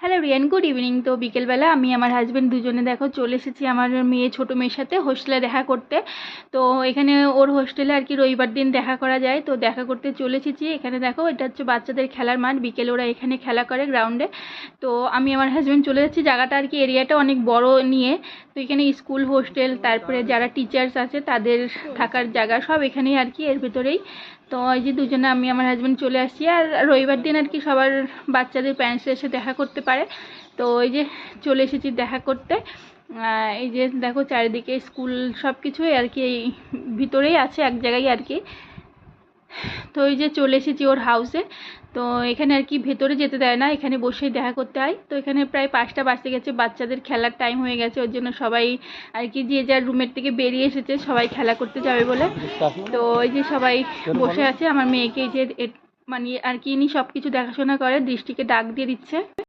Hello Riyan, good evening. তো বিকেলবেলা আমি আমার হাজব্যান্ড দুজনে দেখো চলে এসেছি আমার ছোটো মেয়ের সাথে হোস্টেলে দেখা করতে। তো এখানে ওর হোস্টেলে আর কি রবিবার দিন দেখা করা যায়, তো দেখা করতে চলে এসেছি। এখানে দেখো এটা হচ্ছে বাচ্চাদের খেলার মাঠ, বিকেলে ওরা এখানে খেলা করে গ্রাউন্ডে। তো আমি আমার হাজব্যান্ড চলে যাচ্ছি, জায়গাটা আর কি এরিয়াটা অনেক বড় নিয়ে। তো এখানে স্কুল, হোস্টেল, তারপরে যারা টিচার্স আছে তাদের থাকার জায়গা সব এখানেই আর কি, এর ভেতরেই। তো এই যে দুজনে আমি আমার হাজব্যান্ড চলে আসছি, আর রবিবার দিন আর কি সবার বাচ্চাদের প্যারেন্টসের এসে দেখা করতে পারে। তো এই যে চলে এসেছি দেখা করতে। এই যে দেখো চারিদিকে স্কুল সব কিছুই আর কি এই ভিতরেই আছে এক জায়গায় আর কি। তো এই যে চলে এসেছি ওর হাউসে। তো এখানে আর কি ভেতরে যেতে দেয় না, এখানে বসেই দেখা করতে হয়। তো এখানে প্রায় 5টা বাজতে গেছে, বাচ্চাদের খেলার টাইম হয়ে গেছে, ওর জন্য সবাই আর কি যে যার রুমের থেকে বেরিয়ে এসেছে, সবাই খেলা করতে যাবে বলে। তো এই যে সবাই বসে আছে, আমার মেয়েকে এই যে মানে আর কি ইনি সব কিছু দেখাশোনা করে, দৃষ্টিকে ডাক দিয়ে দিচ্ছে।